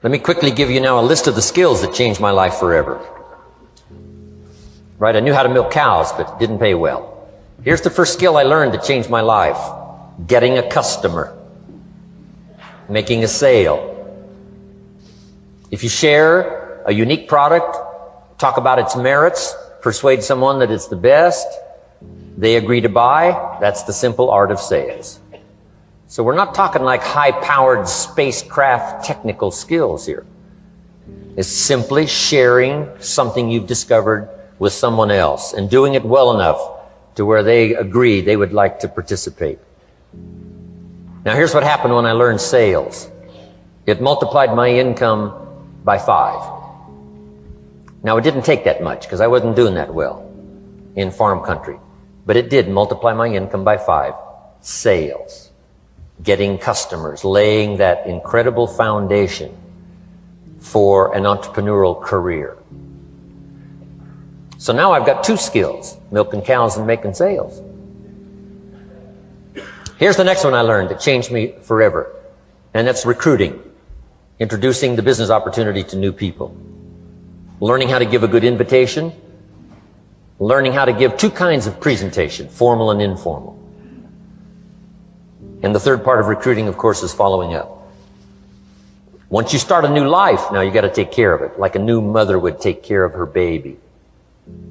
Let me quickly give you now a list of the skills that changed my life forever. Right, I knew how to milk cows, but it didn't pay well. Here's the first skill I learned that changed my life. Getting a customer. Making a sale. If you share a unique product, talk about its merits, persuade someone that it's the best, they agree to buy, that's the simple art of sales. So we're not talking like high-powered spacecraft technical skills here. It's simply sharing something you've discovered with someone else and doing it well enough to where they agree they would like to participate. Now here's what happened when I learned sales. It multiplied my income by 5. Now it didn't take that much because I wasn't doing that well in farm country, but it did multiply my income by 5. Sales. Getting customers, laying that incredible foundation for an entrepreneurial career. So now I've got 2 skills, milking cows and making sales. Here's the next one I learned that changed me forever, and that's recruiting, introducing the business opportunity to new people, learning how to give a good invitation, learning how to give 2 kinds of presentation, formal and informal. And the third part of recruiting, of course, is following up. Once you start a new life, now you got to take care of it, like a new mother would take care of her baby.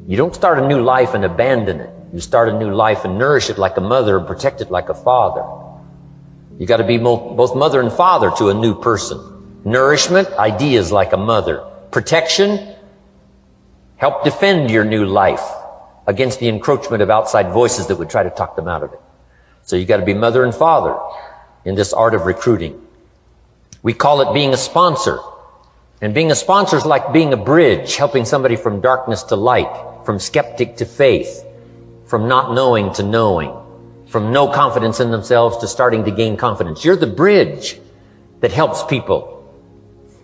You don't start a new life and abandon it. You start a new life and nourish it like a mother and protect it like a father. You got to be both mother and father to a new person. Nourishment, ideas like a mother. Protection, help defend your new life against the encroachment of outside voices that would try to talk them out of it. So you got to be mother and father in this art of recruiting. We call it being a sponsor. And being a sponsor is like being a bridge, helping somebody from darkness to light, from skeptic to faith, from not knowing to knowing, from no confidence in themselves to starting to gain confidence. You're the bridge that helps people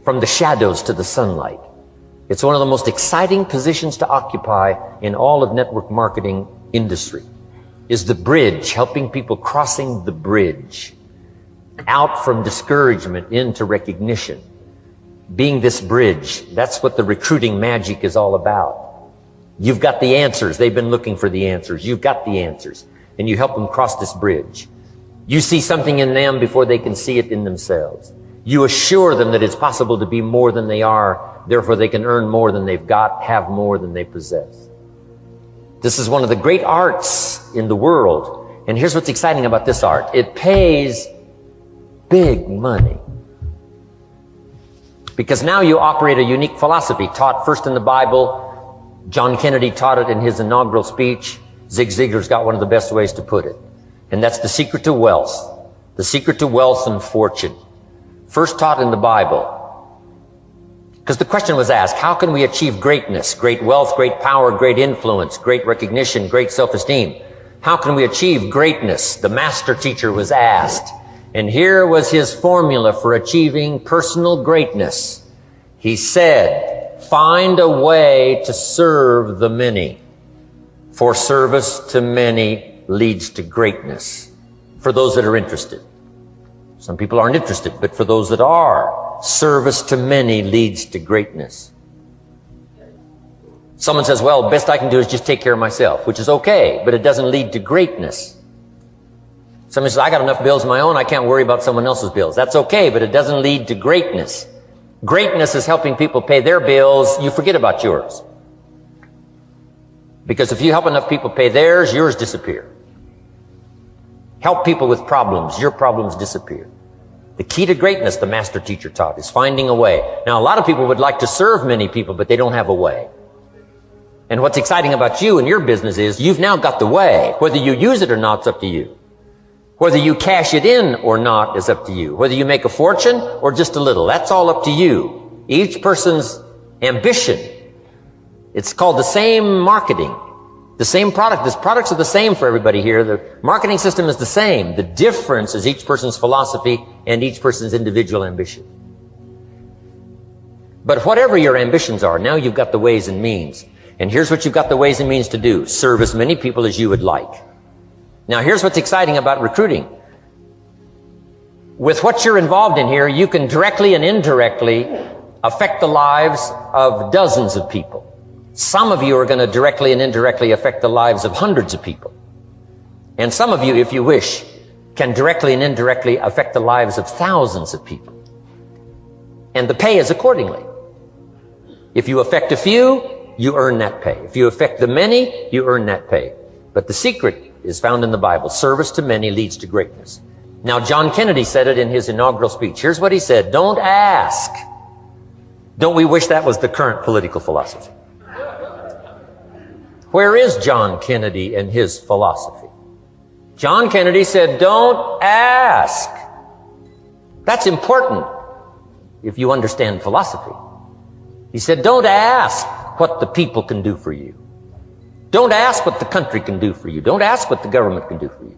from the shadows to the sunlight. It's one of the most exciting positions to occupy in all of network marketing industry, is the bridge, helping people crossing the bridge out from discouragement into recognition. Being this bridge, that's what the recruiting magic is all about. You've got the answers. They've been looking for the answers. You've got the answers. And you help them cross this bridge. You see something in them before they can see it in themselves. You assure them that it's possible to be more than they are, therefore they can earn more than they've got, have more than they possess. This is one of the great arts in the world. And here's what's exciting about this art. It pays big money. Because now you operate a unique philosophy taught first in the Bible. John Kennedy taught it in his inaugural speech. Zig Ziglar's got one of the best ways to put it. And that's the secret to wealth. The secret to wealth and fortune. First taught in the Bible. Because the question was asked, how can we achieve greatness, great wealth, great power, great influence, great recognition, great self-esteem? How can we achieve greatness? The master teacher was asked. And here was his formula for achieving personal greatness. He said, find a way to serve the many. For service to many leads to greatness. For those that are interested. Some people aren't interested, but for those that are, service to many leads to greatness. Someone says, well, best I can do is just take care of myself, which is okay, but it doesn't lead to greatness. Somebody says, I got enough bills of my own, I can't worry about someone else's bills. That's okay, but it doesn't lead to greatness. Greatness is helping people pay their bills, you forget about yours. Because if you help enough people pay theirs, yours disappear. Help people with problems, your problems disappear. The key to greatness, the master teacher taught, is finding a way. Now, a lot of people would like to serve many people, but they don't have a way. And what's exciting about you and your business is you've now got the way. Whether you use it or not, it's up to you. Whether you cash it in or not is up to you. Whether you make a fortune or just a little, that's all up to you. Each person's ambition. It's called the same marketing. The same product. The products are the same for everybody here. The marketing system is the same. The difference is each person's philosophy and each person's individual ambition. But whatever your ambitions are, now you've got the ways and means. And here's what you've got the ways and means to do. Serve as many people as you would like. Now here's what's exciting about recruiting. With what you're involved in here, you can directly and indirectly affect the lives of dozens of people. Some of you are going to directly and indirectly affect the lives of hundreds of people. And some of you, if you wish, can directly and indirectly affect the lives of thousands of people. And the pay is accordingly. If you affect a few, you earn that pay. If you affect the many, you earn that pay. But the secret is found in the Bible. Service to many leads to greatness. Now, John Kennedy said it in his inaugural speech. Here's what he said: don't ask. Don't we wish that was the current political philosophy? Where is John Kennedy and his philosophy? John Kennedy said, don't ask. That's important if you understand philosophy. He said, don't ask what the people can do for you. Don't ask what the country can do for you. Don't ask what the government can do for you.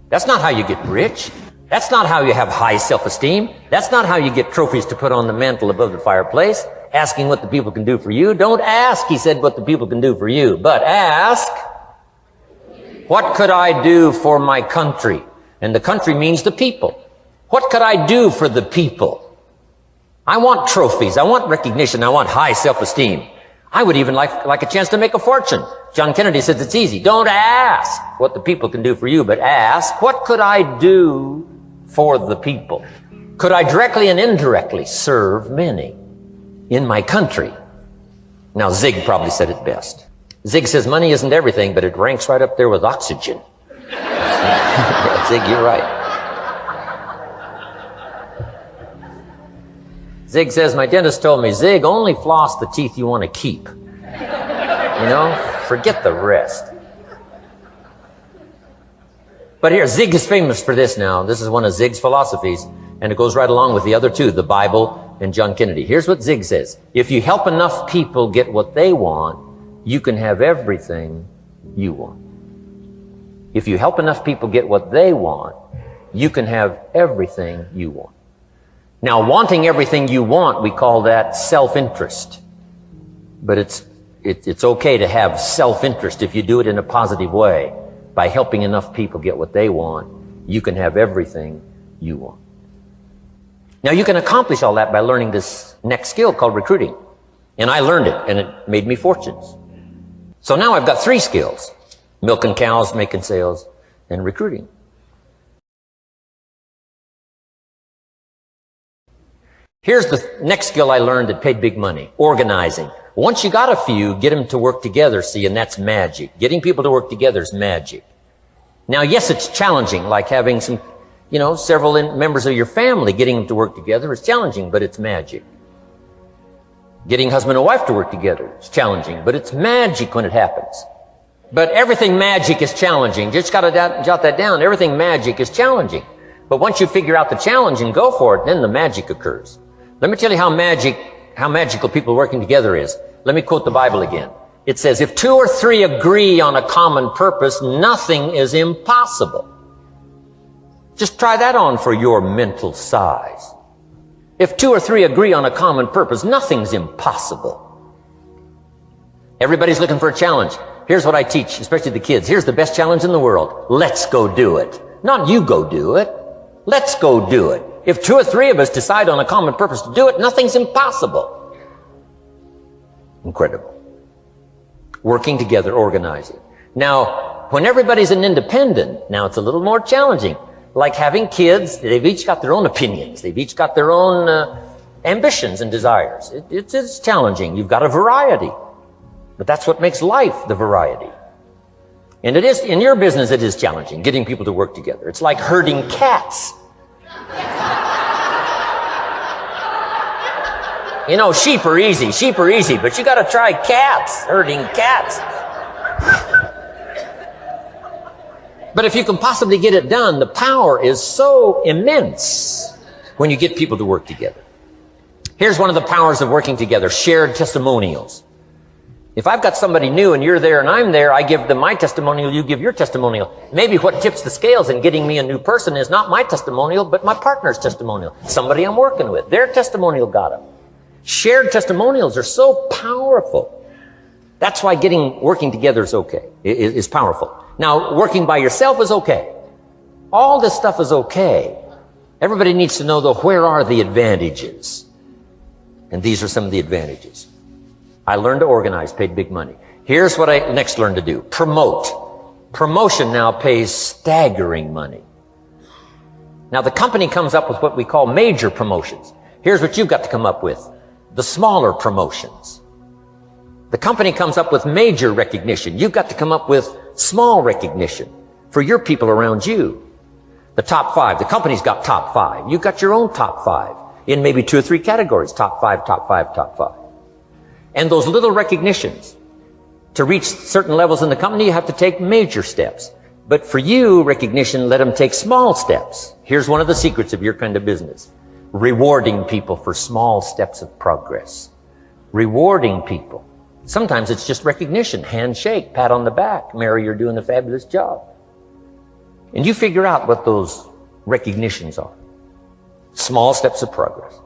That's not how you get rich. That's not how you have high self-esteem. That's not how you get trophies to put on the mantle above the fireplace, asking what the people can do for you. Don't ask, he said, what the people can do for you, but ask, what could I do for my country? And the country means the people. What could I do for the people? I want trophies. I want recognition. I want high self-esteem. I would even like a chance to make a fortune. John Kennedy says it's easy. Don't ask what the people can do for you, but ask, what could I do for the people? Could I directly and indirectly serve many in my country? Now, Zig probably said it best. Zig says money isn't everything, but it ranks right up there with oxygen. Zig, you're right. Zig says, my dentist told me, Zig, only floss the teeth you want to keep. You know, forget the rest. But here, Zig is famous for this now. This is one of Zig's philosophies, and it goes right along with the other two, the Bible and John Kennedy. Here's what Zig says. If you help enough people get what they want, you can have everything you want. If you help enough people get what they want, you can have everything you want. Now, wanting everything you want, we call that self-interest. But it's okay to have self-interest if you do it in a positive way. By helping enough people get what they want, you can have everything you want. Now, you can accomplish all that by learning this next skill called recruiting. And I learned it, and it made me fortunes. So now I've got 3 skills: milking cows, making sales, and recruiting. Here's the next skill I learned that paid big money: organizing. Once you got a few, get them to work together, see, and that's magic. Getting people to work together is magic. Now, yes, it's challenging, like having several members of your family, getting them to work together is challenging, but it's magic. Getting husband and wife to work together is challenging, but it's magic when it happens. But everything magic is challenging. Just got to jot that down. Everything magic is challenging. But once you figure out the challenge and go for it, then the magic occurs. Let me tell you how magical people working together is. Let me quote the Bible again. It says, if 2 or 3 agree on a common purpose, nothing is impossible. Just try that on for your mental size. If 2 or 3 agree on a common purpose, nothing's impossible. Everybody's looking for a challenge. Here's what I teach, especially the kids. Here's the best challenge in the world. Let's go do it. Not you go do it. Let's go do it. If 2 or 3 of us decide on a common purpose to do it, nothing's impossible. Incredible. Working together, organizing. Now, when everybody's an independent, now it's a little more challenging. Like having kids, they've each got their own opinions. They've each got their own ambitions and desires. It's challenging. You've got a variety. But that's what makes life, the variety. And it is, in your business, it is challenging, getting people to work together. It's like herding cats. You know, sheep are easy, but you gotta try cats, herding cats. But if you can possibly get it done, the power is so immense when you get people to work together. Here's one of the powers of working together: shared testimonials. If I've got somebody new and you're there and I'm there, I give them my testimonial, you give your testimonial. Maybe what tips the scales in getting me a new person is not my testimonial, but my partner's testimonial. Somebody I'm working with, their testimonial got them. Shared testimonials are so powerful. That's why working together is okay, is powerful. Now, working by yourself is okay. All this stuff is okay, Everybody needs to know, though, where are the advantages? And these are some of the advantages. I learned to organize, paid big money. Here's what I next learned to do. Promote. Promotion now pays staggering money. Now, the company comes up with what we call major promotions. Here's what you've got to come up with. The smaller promotions. The company comes up with major recognition. You've got to come up with small recognition for your people around you. The top 5. The company's got top 5. You've got your own top 5 in maybe 2 or 3 categories. Top 5, top 5, top 5. And those little recognitions, to reach certain levels in the company, you have to take major steps. But for you, recognition, let them take small steps. Here's one of the secrets of your kind of business. Rewarding people for small steps of progress. Rewarding people. Sometimes it's just recognition, handshake, pat on the back. Mary, you're doing a fabulous job. And you figure out what those recognitions are. Small steps of progress.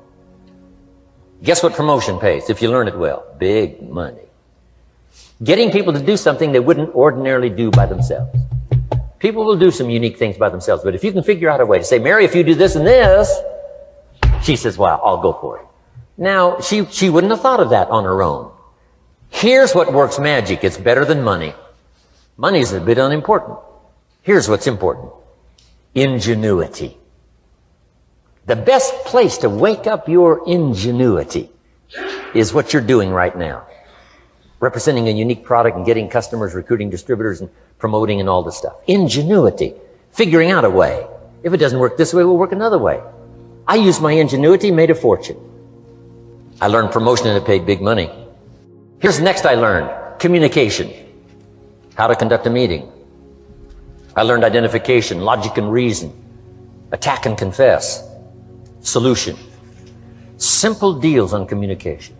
Guess what promotion pays if you learn it well? Big money. Getting people to do something they wouldn't ordinarily do by themselves. People will do some unique things by themselves, but if you can figure out a way to say, Mary, if you do this and this, she says, well, I'll go for it. Now, she wouldn't have thought of that on her own. Here's what works magic. It's better than money. Money is a bit unimportant. Here's what's important. Ingenuity. The best place to wake up your ingenuity is what you're doing right now. Representing a unique product and getting customers, recruiting distributors, and promoting and all this stuff. Ingenuity. Figuring out a way. If it doesn't work this way, we'll work another way. I used my ingenuity, made a fortune. I learned promotion and it paid big money. Here's the next I learned. Communication. How to conduct a meeting. I learned identification, logic and reason. Attack and confess. Solution. Simple deals on communication.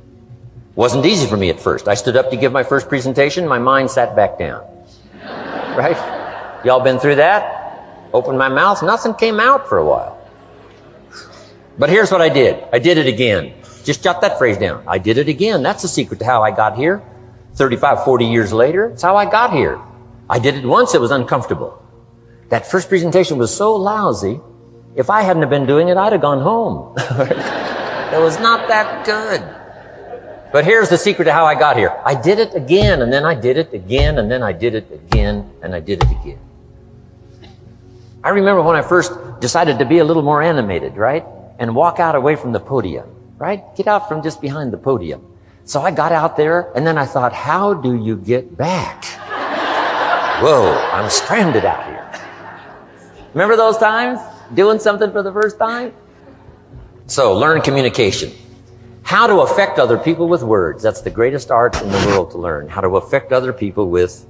Wasn't easy for me at first. I stood up to give my first presentation. My mind sat back down. Right? Y'all been through that? Opened my mouth. Nothing came out for a while. But here's what I did. I did it again. Just jot that phrase down. I did it again. That's the secret to how I got here. 35, 40 years later, it's how I got here. I did it once. It was uncomfortable. That first presentation was so lousy. If I hadn't have been doing it, I'd have gone home. It was not that good. But here's the secret to how I got here. I did it again, and then I did it again, and then I did it again, and I did it again. I remember when I first decided to be a little more animated, right? And walk out away from the podium, right? Get out from just behind the podium. So I got out there, and then I thought, how do you get back? Whoa, I'm stranded out here. Remember those times? Doing something for the first time? So, learn communication. How to affect other people with words. That's the greatest art in the world to learn. How to affect other people with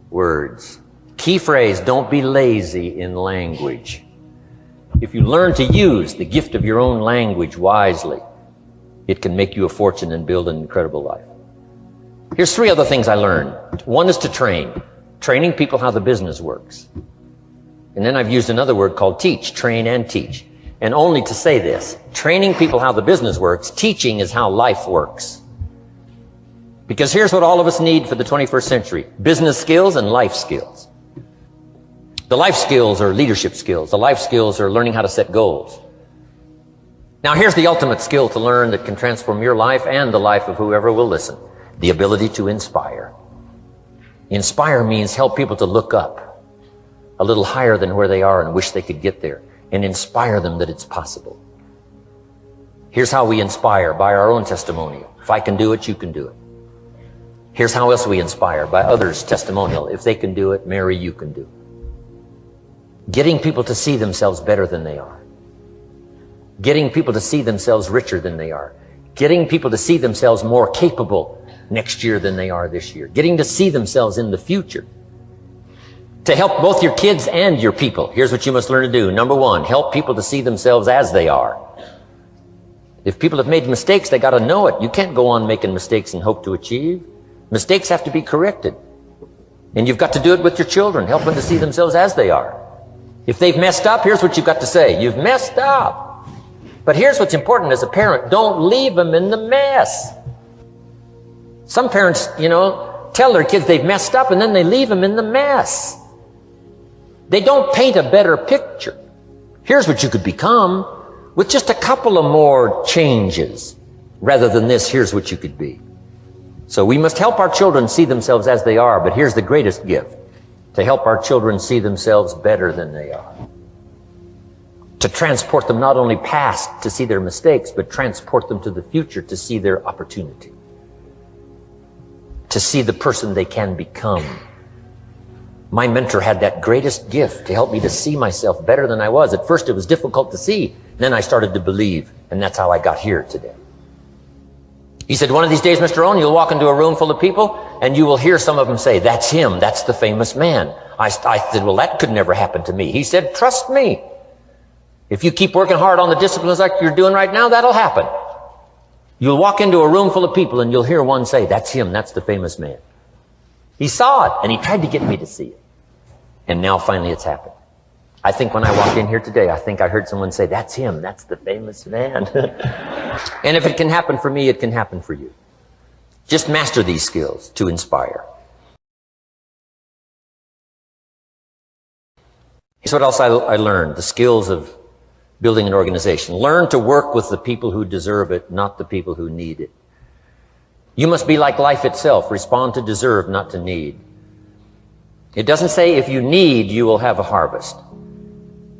words. Key phrase, don't be lazy in language. If you learn to use the gift of your own language wisely, it can make you a fortune and build an incredible life. Here's 3 other things I learned. One is to train. Training people how the business works. And then I've used another word called teach. Train and teach. And only to say this, training people how the business works, teaching is how life works. Because here's what all of us need for the 21st century. Business skills and life skills. The life skills are leadership skills. The life skills are learning how to set goals. Now here's the ultimate skill to learn that can transform your life and the life of whoever will listen. The ability to inspire. Inspire means help people to look up a little higher than where they are and wish they could get there. And inspire them that it's possible. Here's how we inspire, by our own testimonial. If I can do it, you can do it. Here's how else we inspire, by others' testimonial. If they can do it, Mary, you can do it. Getting people to see themselves better than they are. Getting people to see themselves richer than they are. Getting people to see themselves more capable next year than they are this year. Getting to see themselves in the future. To help both your kids and your people, here's what you must learn to do. Number 1, help people to see themselves as they are. If people have made mistakes, they got to know it. You can't go on making mistakes and hope to achieve. Mistakes have to be corrected. And you've got to do it with your children. Help them to see themselves as they are. If they've messed up, here's what you've got to say. You've messed up. But here's what's important as a parent. Don't leave them in the mess. Some parents, tell their kids they've messed up and then they leave them in the mess. They don't paint a better picture. Here's what you could become with just a couple of more changes. Rather than this, here's what you could be. So we must help our children see themselves as they are, but here's the greatest gift: to help our children see themselves better than they are. To transport them not only past to see their mistakes, but transport them to the future to see their opportunity. To see the person they can become. My mentor had that greatest gift to help me to see myself better than I was. At first it was difficult to see. Then I started to believe, and that's how I got here today. He said, one of these days, Mr. Rohn, you'll walk into a room full of people and you will hear some of them say, that's him, that's the famous man. I said, well, that could never happen to me. He said, trust me. If you keep working hard on the disciplines like you're doing right now, that'll happen. You'll walk into a room full of people and you'll hear one say, that's him, that's the famous man. He saw it and he tried to get me to see it. And now finally it's happened. I think when I walked in here today, I think I heard someone say, that's him, that's the famous man. And if it can happen for me, it can happen for you. Just master these skills to inspire. Here's what else I learned, the skills of building an organization. Learn to work with the people who deserve it, not the people who need it. You must be like life itself, respond to deserve, not to need. It doesn't say if you need, you will have a harvest.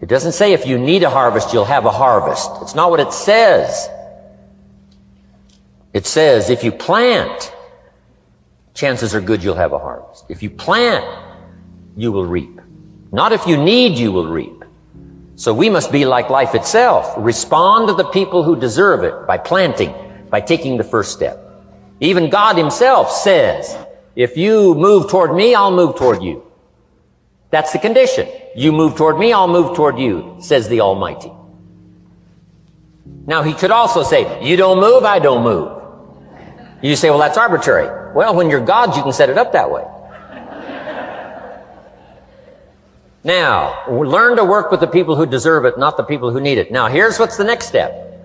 It doesn't say if you need a harvest, you'll have a harvest. It's not what it says. It says if you plant, chances are good you'll have a harvest. If you plant, you will reap. Not if you need, you will reap. So we must be like life itself. Respond to the people who deserve it by planting, by taking the first step. Even God himself says, if you move toward me, I'll move toward you. That's the condition. You move toward me, I'll move toward you, says the Almighty. Now he could also say, you don't move, I don't move. You say, well, that's arbitrary. Well, when you're God, you can set it up that way. Now, learn to work with the people who deserve it, not the people who need it. Now, here's what's the next step.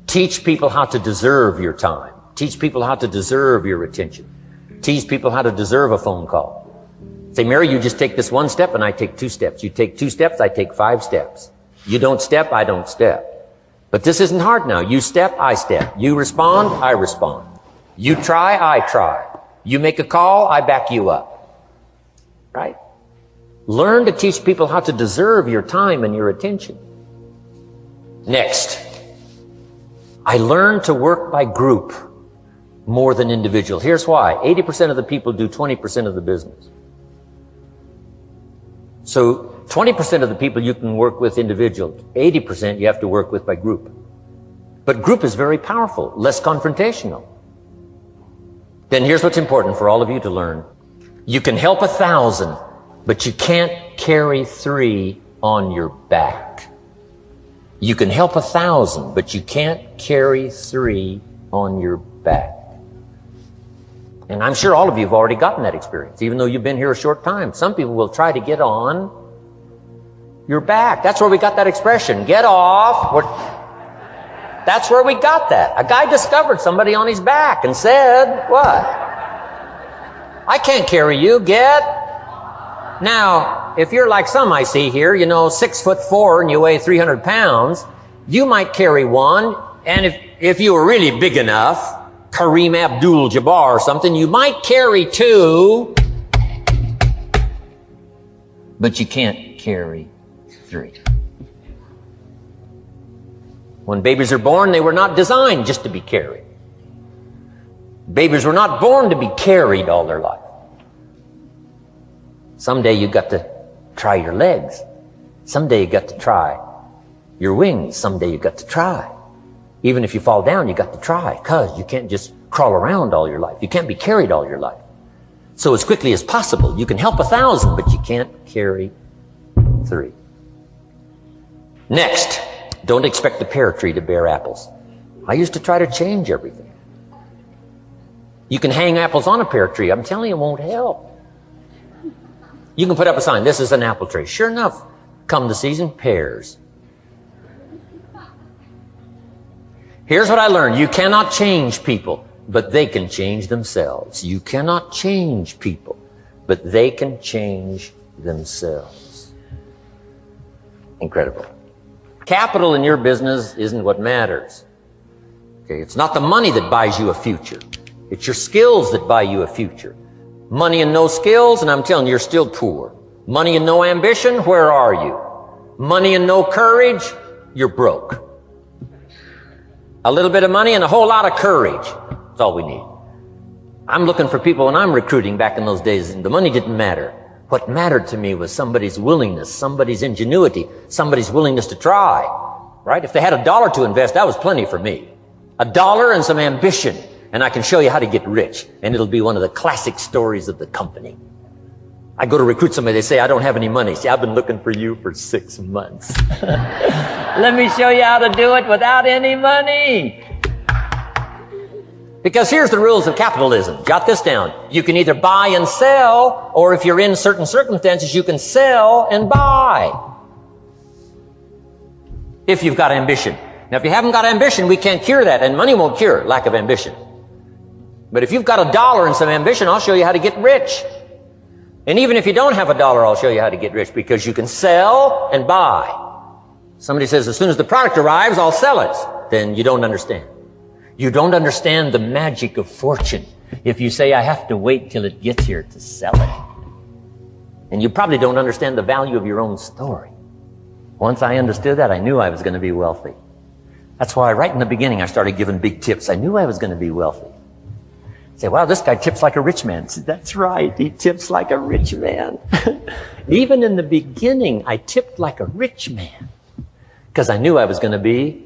Teach people how to deserve your time. Teach people how to deserve your attention. Teach people how to deserve a phone call. Say, Mary, you just take this one step and I take 2 steps. You take 2 steps, I take 5 steps. You don't step, I don't step. But this isn't hard now. You step, I step. You respond, I respond. You try, I try. You make a call, I back you up. Right? Learn to teach people how to deserve your time and your attention. Next, I learned to work by group more than individual. Here's why. 80% of the people do 20% of the business. So 20% of the people you can work with individual, 80% you have to work with by group. But group is very powerful, less confrontational. Then here's what's important for all of you to learn. You can help 1,000, but you can't carry 3 on your back. You can help 1,000, but you can't carry 3 on your back. And I'm sure all of you have already gotten that experience, even though you've been here a short time. Some people will try to get on your back. That's where we got that expression, get off. That's where we got that. A guy discovered somebody on his back and said, what? I can't carry you, get. Now, if you're like some I see here, 6'4" and you weigh 300 pounds, you might carry one. And if you were really big enough, Kareem Abdul-Jabbar or something, you might carry 2, but you can't carry 3. When babies are born, they were not designed just to be carried. Babies were not born to be carried all their life. Someday you got to try your legs. Someday you got to try your wings. Someday you got to try. Even if you fall down, you got to try, because you can't just crawl around all your life. You can't be carried all your life. So as quickly as possible, you can help 1,000, but you can't carry 3. Next, don't expect the pear tree to bear apples. I used to try to change everything. You can hang apples on a pear tree. I'm telling you, it won't help. You can put up a sign, this is an apple tree. Sure enough, come the season, pears. Here's what I learned. You cannot change people, but they can change themselves. You cannot change people, but they can change themselves. Incredible. Capital in your business isn't what matters. Okay, it's not the money that buys you a future. It's your skills that buy you a future. Money and no skills, and I'm telling you, you're still poor. Money and no ambition, where are you? Money and no courage, you're broke. A little bit of money and a whole lot of courage. That's all we need. I'm looking for people when I'm recruiting back in those days, and the money didn't matter. What mattered to me was somebody's willingness, somebody's ingenuity, somebody's willingness to try, right? If they had $1 to invest, that was plenty for me. $1 and some ambition, and I can show you how to get rich, and it'll be one of the classic stories of the company. I go to recruit somebody, they say, I don't have any money. See, I've been looking for you for 6 months. Let me show you how to do it without any money. Because here's the rules of capitalism. Jot this down. You can either buy and sell, or if you're in certain circumstances, you can sell and buy. If you've got ambition. Now, if you haven't got ambition, we can't cure that, and money won't cure lack of ambition. But if you've got $1 and some ambition, I'll show you how to get rich. And even if you don't have $1, I'll show you how to get rich, because you can sell and buy. Somebody says, as soon as the product arrives, I'll sell it. Then you don't understand. You don't understand the magic of fortune if you say, I have to wait till it gets here to sell it. And you probably don't understand the value of your own story. Once I understood that, I knew I was going to be wealthy. That's why right in the beginning, I started giving big tips. I knew I was going to be wealthy. Say, wow, this guy tips like a rich man. Say, that's right, he tips like a rich man. Even in the beginning, I tipped like a rich man because I knew I was going to be